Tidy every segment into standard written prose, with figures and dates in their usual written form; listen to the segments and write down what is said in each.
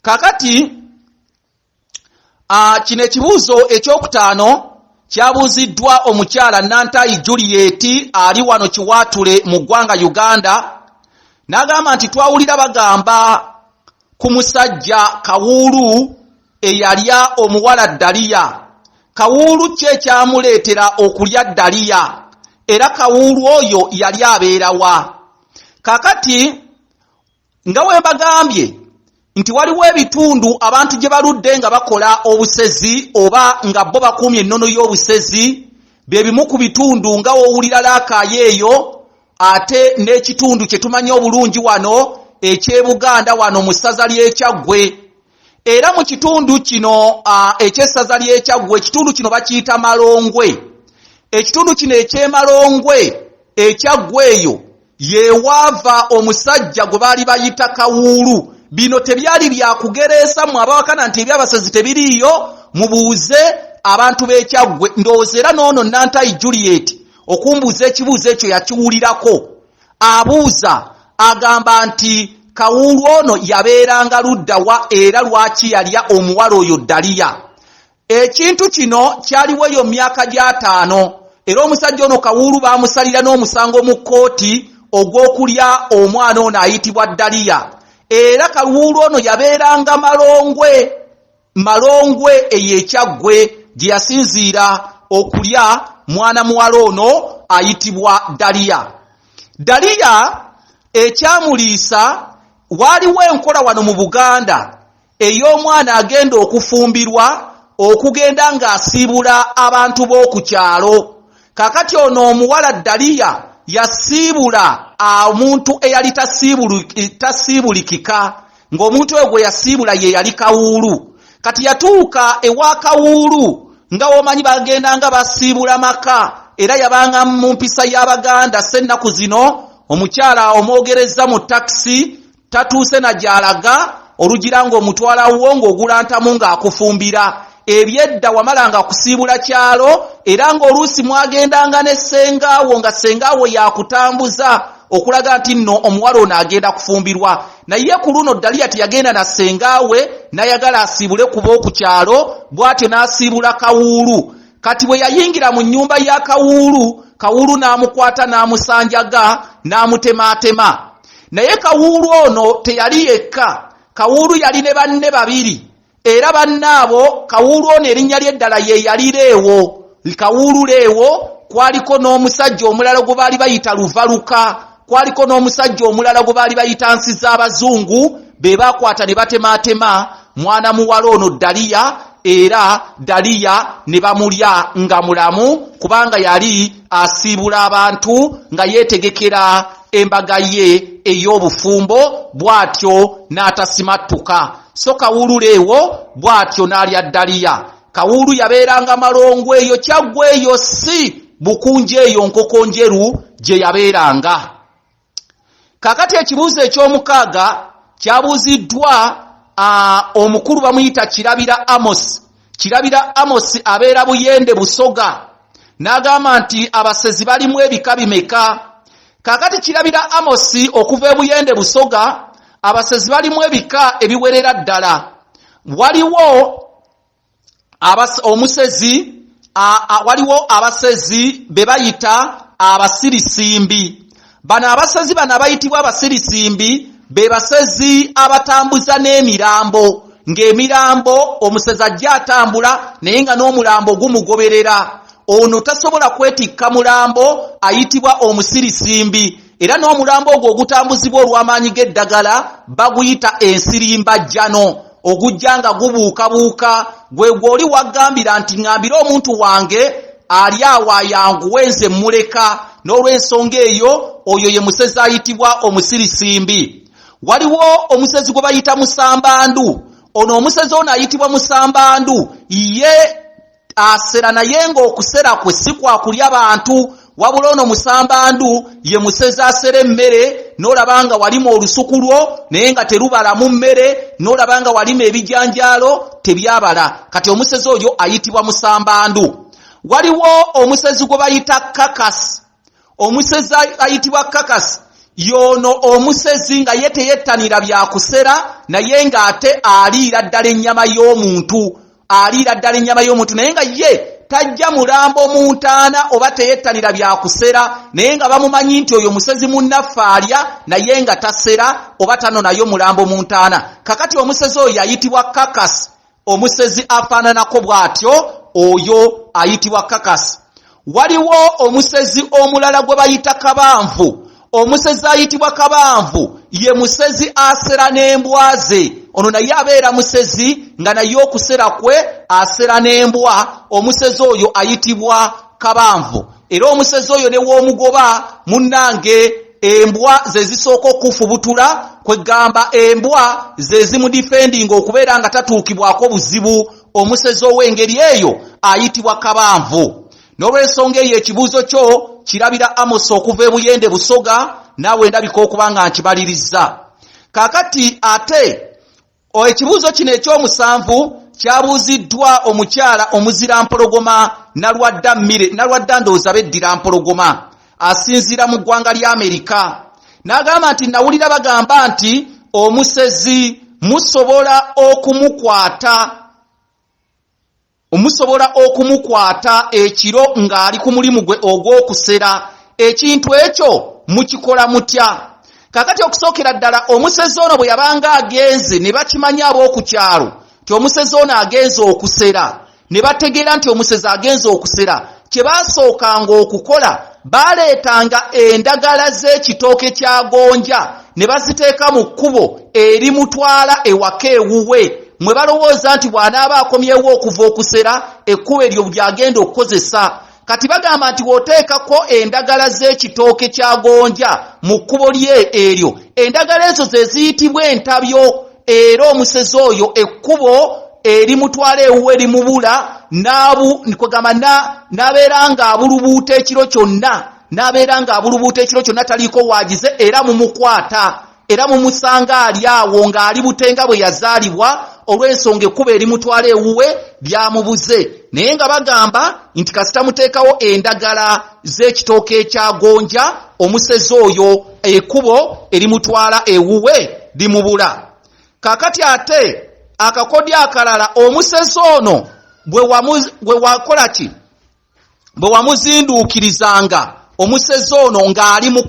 Kakati kino ekibuuzo ekyokutaano kyabuuziddwa omukyala Nantayi Juliet ali wano Kiwaatule mu ggwanga Uganda. N'agamba nti twawulira bagamba ku musajja Kawuulu eyalya omuwala Daliya. Kawuulu kye kyamuleetera okulya Daliya, era Kawuulu oyo yali abeerawa. Kakati nga bwe bagambye nti waliwo ebitundu abantu gye baludde nga bakola obusezi oba nga bo bakuumye ennono y'obusezi, bye bimu ku bitundu nga wowulira Laakaayo eyo, ate n'ekitundu kye tumanyi obulungi wano eky'Ebuganda wano mu ssaza ly'e Kyaggwe. Era mu kitundu kino eky'essaza ly'e Kyaggwe, ekitundu kino bakiyita Malongwe. Ekitundu kino eky'Emalongwe Kyaggwe eyo yewaava omusajja gwe baali bayita Kawuulu. Bino tebyali bya kugereesa mu abawakana nti ebyabasezi tebiriiyo, mubuuze abantu b'e Kyaggwe. Ndowooza era n'ono Nantayi Juliet okumbuuza ekibuuzo ekyo yakiwulirako. Abuuza agamba nti Kawuulu ono yabeeranga ludda wa era lwaki yalya omuwala oyo Daliya. Ekintu kino kyaliwo eyo myaka gya 5, era omusajja ono Kawuulu baamusalira n'omusango mu kkooti ogw'okulya omwana ono ayitibwa Daliya. Era Kawuulu ono yabeeranga Malongwe ey'Ekyaggwe gye yasinziira okulya mwana muwala ono ayitibwa Daliya. Daliya ekyamuliisa, waaliwo enkola wano mu Buganda ey'omwana agenda okufumbirwa okugenda ng'asiibula abantu b'oku kyalo. Kakati ono omuwala Daliya yasiibula omuntu eyali tasiibulikika, ng'omuntu oyo gwe yasiibula ye yali Kawuulu. Kati yatuuka ewa Kawuulu, nga womanyi bagendanga basiibula maka, era yabanga mu mpisa y'Abaganda ssennaku zino omukyala omwogereza mu takisi tatuuse na gy'alaga, olugira ng'omutwalawo ng'ogula ntamu ng'akufumbira. Ebyedda wamalanga kusiibula kyalo, era ng'oluusi mwagendanga ne ssengaawo nga ssengaawo yakutambuza okulaga nti nno omuwala ono agenda kufumbirwa. Naye ku luno Daliya teyagenda na ssengaawe, nayagala asiibule ku b'oku kyalo, bw'atyo n'asiibula Kawuulu. Kati bwe yayingira mu nnyumba ya Kawuulu, Kawuulu n'amukwata n'amusanjaga n'amutemaatema. Naye Kawuulu ono teyali yekka. Kawuulu yali ne banne 2, era bannaabo Kawuulu ono erinnya ly'eddala ye yali Leewo. Kawuulu Leewo, kwaliko n'omusajja omulala gwe baali bayita Luvaluka, kwaliko n'omusajja omulala gwe baali bayita Nsiza Abazungu, be baakwata ne batemaatema mwana muwala ono Daliya, era Daliya ne bamulya nga mulamu kubanga yali asiibula abantu nga yeetegekera embaga ye ey'obufumbo, bw'atyo n'atasimattuka. So Kawuulu Leewo bw'atyo n'alya Daliya. Kawuulu yabeeranga Malongwe eyo Kyaggwe eyo, si Bukunje eyo Nkoko Njeru gye yabeeranga. Kakati ekibuuzo eky'omukaaga kyabuuziddwa omukulu bamuyita Kirabira Amos. Kirabira Amos abeera Buyende Busoga. N'agamba nti abasezi balimu ebika bimeka. Kakati Kirabira Amos okuva e Buyende Busoga, abasezi balimu ebika ebiwerera ddala. Waliwo waliwo abasezi be bayita abasirisimbi. Bano abasezi bano abayitibwa abasirisimbi be basezi abatambuza n'emirambo, ng'emirambo omusezi ajja atambula naye nga n'omulambo gumugoberera. Ono tasobola kwetikka mulambo, ayitibwa omusirisimbi. Era n'omulambo ogwo ogutambuzibwa olw'amaanyi g'eddagala baguyita ensirimbajjano, ogujja nga gubuukabuuka. Gwe gw'oli waggambira nti ŋŋambira omuntu wange ali awo ayanguwe nze muleka. N'olw'ensonga eyo, oyo ye musezi ayitibwa omusirisimbi. Waliwo omusezi gwe bayita Musambandu. Ono omusezi ono ayitibwa Musambandu, ye asera naye ng'okusera kwe si kwa kulya bantu, wabula ono Musambandu ye musezi asera emmere, n'olaba nga walimu olusuku lwo naye nga terubalamu mmere, n'olaba nga walimu ebijanjaalo tebyabala. Kati omusezi oyo ayitibwa Musambandu. Waliwo omusezi gwe bayita Kakasi. Omusezi ayitibwa Kakasi yono omusezi nga ye teyettanira byakusera naye ng'ate aliira ddala ennyama y'omuntu naye nga ye tajja mulambo mu ntaana oba teyettanira byakusera naye nga bamumanyi nti oyo musezi munnaffe alya naye nga tasera oba tanonayo mulambo mu ntaana. Kakati omusezi oyo ayitibwa kakasi. Omusezi afaananako bw'atyo oyo ayitibwa kakasi. Waliwo omusezi omulala gwe bayita kabanvu. Omusezi ayitibwa kabanvu ye musezi asera n'embwa ze. Ono naye abeera musezi nga naye okusera kwe asera n'embwa. Omusezi oyo ayitibwa kabanvu. Era omusezi oyo ne w'omugoba munnange embwa ze zisooka okufubutula kwegamba embwa ze zimudifendinga okubeera nga tatuukibwako buzibu. Omusezi ow'engeri eyo ayitibwa kabanvu. N'olw'ensonga eyo ekibuuzo kyo kirabira Amos okuva e Buyende Busoga naawe ndabika okuba nga nkibaliriza. Kaakati ate ekibuuzo kino ekyomusanvu kyabuuziddwa omukyala omuzira mpologoma Nalwadda ndowooza beddira mpologoma asinziira mu ggwanga lya Amerika. N'agamba nti nawulira bagamba nti omusezi musobola okumukwata ekiro ng'ali ku mulimu gwe ogw'okusera. Ekintu ekyo mukikola mutya? Kakati okusookera ddala omusezi ono bwe yabanga agenze ne bakimanya ab'oku kyalo nti omusezi ono agenze okusera, ne bategeera nti omusezi agenze okusera, kye baasookanga okukola baaleetanga endagala z'ekitooke kya gonja ne baziteeka mu kkubo erimutwala ewaka ewuwe, mwe balowooza nti bw'anaaba akomyewo okuva okusera ekkubo eryo lyagenda okukozesa. Kati bagamba nti w'oteekako endagala z'ekitooke kya gonja mu kkubo lye eryo, endagala ezo ze ziyitibwa entabyo. Era omusezi oyo ekkubo erimutwala ewuwe limubula n'abeera ng'abulubuuta ekiro kyonna, taliiko waagize, era mumukwata era mumusanga ali awo ng'ali butenga bwe yazaalibwa olw'ensonga ekkubo erimutwala ewuwe lyamubuze. Naye nga bagamba nti kasita muteekawo endagala z'ekitooke ekya gonja, omusezi oyo ekkubo erimutwala ewuwe limubula. Kaakati ate akakodyo akalala, omusezi ono bwe wakola ki? Bwe wamuzinduukirizanga omusezi ono ng'ali mu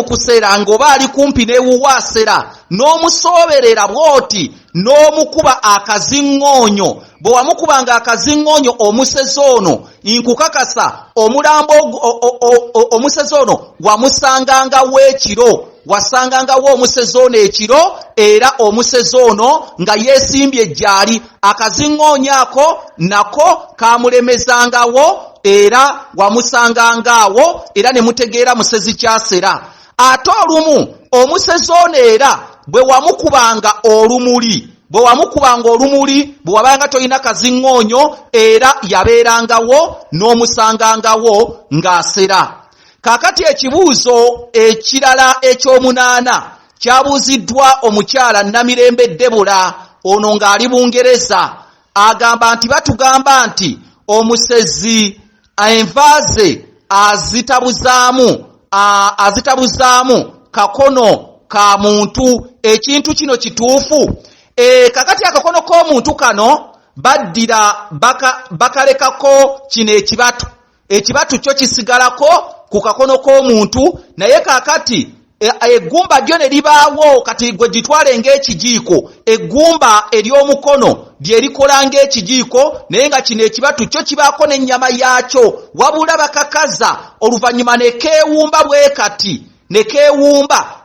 kusera ng'oba ali kumpi n'ewuwe asera, n'omusooberera bw'oti n'omukuba akaziŋŋoonyo. Bwe wamukubanga akaziŋŋoonyo omusezi ono, nkukakasa omulambo omusezi ono wamusangangawo ekiro, wasangangawo omusezi ono ekiro, era omusezi ono nga yeesimbye gy'ali, akaziŋŋoonyo ako nako kaamulemezangawo era wamusangangaawo, era ne mutegeera musezi kyasera. Ate olumu omusezi ono era bwe wamukubanga olumuli, bwe wabanga tolina kaziŋŋoonyo, era yabeerangawo n'omusangangawo ng'asera. Kaakati ekibuuzo ekirala eky'omunaana kyabuuziddwa omukyala Namirembe Debula, ono ng'ali Bungereza, agamba nti batugamba nti omusezi enva ze azitabuzaamu kakono ka muntu. Ekintu kino kituufu? Kakati akakono k'omuntu kano baddira bakalekako kino ekibatu kyo kisigalako ku kakono k'omuntu, naye kakati eggumba lyo ne libaawo, kati gwe gitwale ng'ekijiiko, eggumba ery'omukono lye likola ng'ekijiiko, naye nga kino ekibatu kyo kibaako n'ennyama yaakyo, wabula bakakaza oluvannyuma ne keewumba bwe kati,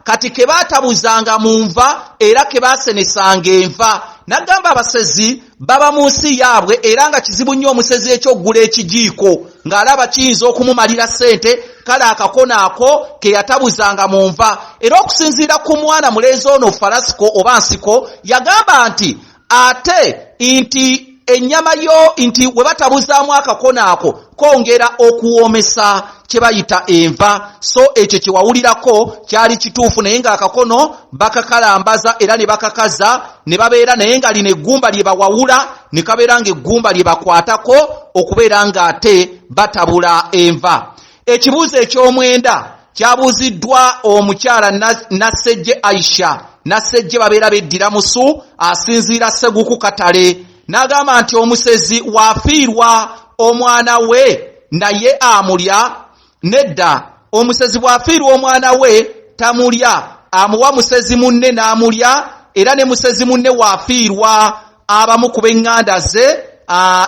kati ke baatabuzanga mu nva era ke baasenesanga enva. Nagamba abasezi baba mu nsi yaabwe, era nga kizibu nnyo omusezi ekyoggula ekijiiko ng'alaba kiyinza okumumalira ssente, kale akakono ako ke yatabuzanga mu nva. Era okusinziira ku mwana mulenzi ono Falasiko oba Nsiko, yagamba nti ate nti ennyama yo nti we batabuzaamu akakono ako kongera okuwoomesa kye bayita enva. So ekyo kye wawulirako kyali kituufu, naye nga akakono bakakalambaza era ne bakakaza ne babeera, naye nga lino eggumba lye bawawula ne kabeera ng'eggumba lye bakwatako okubeera ng'ate batabula enva. Ekibuuzo eky'omwenda kyabuuziddwa omukyala Nassejje Aisha Nassejje babeera beddira musu asinziira Seguku Katale n'agamba nti omusezi waafiirwa omwana we naye amulya. Nedda, omusezi bw'afiirwa omwana we tamulya, amuwa musezi munne n'amulya, era ne musezi munne waafiirwa abamu ku b'eŋŋanda ze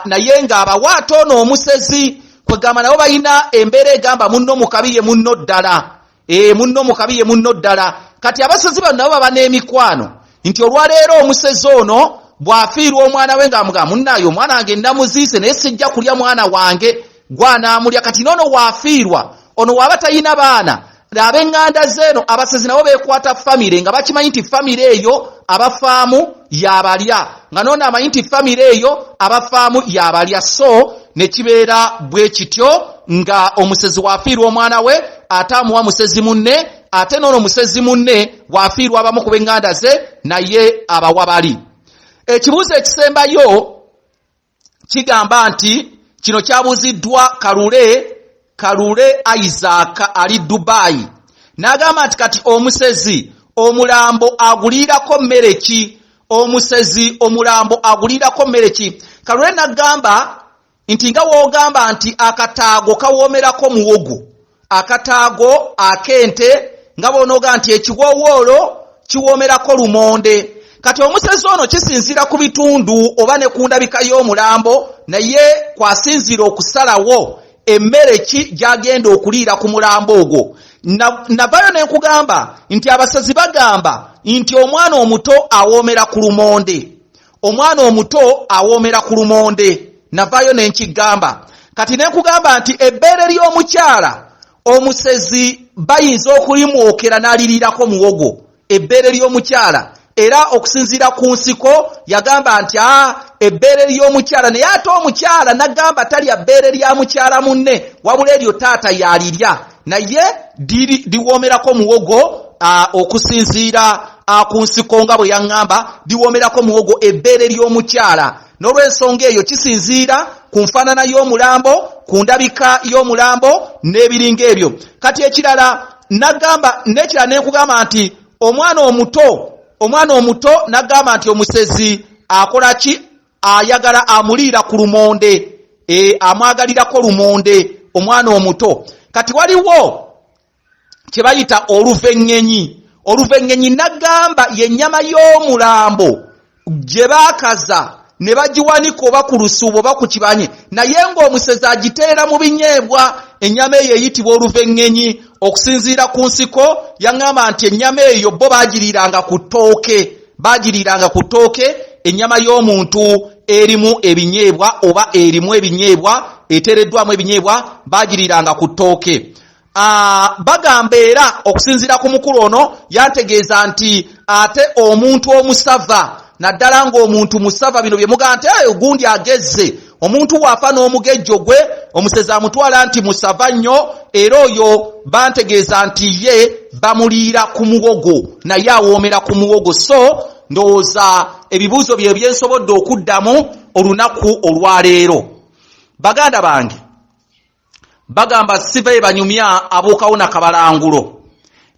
naye ng'abawa atono omusezi kwegamba nabo balina embeera egamba munno mukabi ye munno ddala. Munno mukabi ye munno ddala. Kati abasezi bano nabo baba n'emikwano nti olwaleero omusezi ono bw'afiirwa omwana we ng'amugamba munnaayo omwana wange namuziise naye sijja kulya mwana wange gw'anaamulya. Kati noono waafiirwa ono waaba talina baana ab'eŋŋanda zeeno abasezi nabo beekwata famire nga bakimanyi nti famire eyo abafaamu yabalya nga noono amanyi nti famire eyo abafaamu yabalya. So ne kibeera bwe kityo nga omusezi waafiirwa omwana we ate amuwa musezi munne, ate noono musezi munne waafiirwa abamu ku b'eŋŋanda ze naye abawa bali. Ekibuuzo ekisembayo kigamba nti kino kyabuuziddwa Kalule Isaac ali Dubai n'agamba nti kati omusezi omulambo agulirako mmere ki? Omusezi omulambo agulirako mmere ki? Kalule n'agamba nti nga woogamba nti akataago kawoomerako muwogo, akataago akente nga bw'onooga nti ekiwoowoolo kiwoomerako lumonde. Kati omusezi ono kisinziira ku bitundu oba ne ku ndabika y'omulambo, naye kwasinziira okusalawo emmere ki gy'agenda okuliira ku mulambo ogwo. Navayo ne nkugamba nti abasezi bagamba nti omwana omuto awoomera ku lumonde, omwana omuto awoomera ku lumonde. Navayo ne nkigamba. Kati ne nkugamba nti ebbeere ly'omukyala omusezi bayinza okulimwokera n'aliriirako muwogo, ebbeere ly'omukyala. Era okusinziira ku nsiko yagamba nti ebbeere ly'omukyala, naye ate omukyala n'agamba talya bbeere lya mukyala munne wabula eryo taata yalirya, naye liwoomerako muwogo okusinziira ku nsiko nga bwe yaŋŋamba, liwoomerako muwogo ebbeere ly'omukyala. N'olw'ensonga eyo kisinziira ku nfaanana y'omulambo, ku ndabika y'omulambo n'ebiringa ebyo. Kati ekirala n'ekugamba nti omwana omuto n'agamba nti omusezi akola ki? Ayagala amuliira ku lumonde, amwagalirako lumonde omwana omuto. Kati waliwo kye bayita oluvenŋenyi. Oluvenŋenyi n'agamba y'ennyama y'omulambo gye baakaza ne bagiwanika oba ku lusuubo oba ku kibanye, naye ng'omusezi agiteera mu binyeebwa. Ennyama eyo eyitibwa oluvenŋenyi. Okusinziira ku nsiko yaŋŋamba nti ennyama eyo bo baagiriiranga ku ttooke, ennyama y'omuntu erimu ebinyeebwa oba erimu ebinyeebwa, eteereddwamu ebinyeebwa, baagiriiranga ku ttooke. Bagamba era okusinziira ku mukulu ono yantegeeza nti ate omuntu omusava, naddala ng'omuntu musava, bino bye mugamba nti ogundi agezze, omuntu waafa n'omugejjo gwe omusezi amutwala nti musava nnyo, era oyo bantegeeza nti ye bamuliira ku muwogo, naye awoomera ku muwogo. So ndowooza ebibuuzo bye byensobodde okuddamu olunaku olwaleero. Baganda bange bagamba sive banyumya abuukawo na kabalangulo,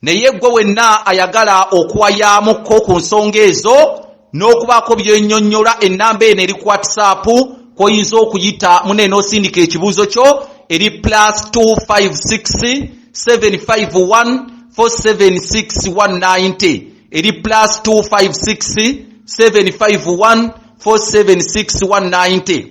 naye gwe wenna ayagala okuwayaamuko ku nsonga ezo n'okubaako byennyonnyola, ennamba eno eri ku WhatsApp koyinza okuyita muneeno osindika ekibuuzo kyo eri +256 751 476 190, eri +256 751 476 190.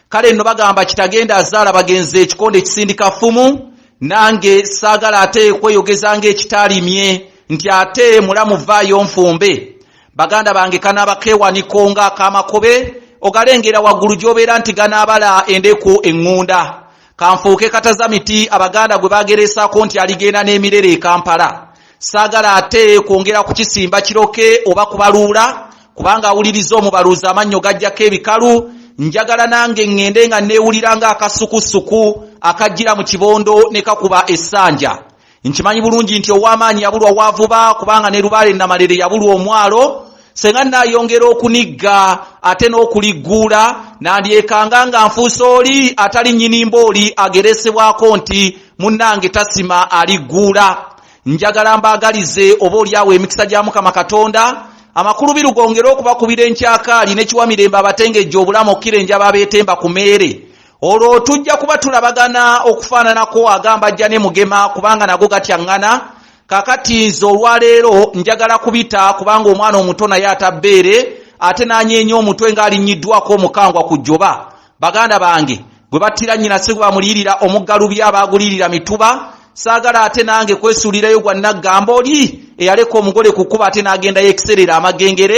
Kale nno bagamba kitagenda azaala bagenzi ekikonde ekisindika ffumu, nange saagala ate kweyogeza ng'ekitaalimye nti ate mulamu vaayo nfumbe. Baganda bange kanaaba keewaniko ng'akamakobe, ogalengera waggulu gy'obeera nti ganaabala endeku eŋŋunda. Kanfuuke katazamiti abaganda gwe baageresaako nti aligenda n'emirere e Kampala. Saagala ate kwongera kukisimba kiroke oba kubaluula, kubanga awuliriza omubaluuzi amannyo gajjako ebikalu. Njagala nange ŋŋende nga neewulira ng'akasukusuku akajjira mu kibondo ne kakuba essanja. Nkimanyi bulungi nti ow'amaanyi yabulwa waavuba, kubanga ne Lubaale Namalere yabulwa omwalo. Senga naayongera okunigga ate n'okuligguula, nandyekanga nga nfuusa oli atali nnyini mbooli ageresebwako nti munnange tasima aligguula. njagala mbaagalize oba olyawo emikisa gya Mukama Katonda amakulu birugongera okubakubira enkyakaali ne Kiwamirembe abatengejja obulamu okkirenja babeetemba ku meere. Olwo tujja kuba tulabagana okufaananako agamba ajja ne Mugema kubanga nago gatyaŋŋana. Kakati nze olwaleero njagala kubita kubanga omwana omuto naye atabbeere ate n'anyeenya omutwe ng'alinnyiddwako omukangwa ku jjoba. Baganda bange gwe battira nnyina si gwe bamuliyirira omuggalubi abaagulirira mituba. Saagala ate nange kwesuulirayo gwa Naggamba oli eyaleka omugole ku kkuba ate n'agenda yeekiserera amagengere.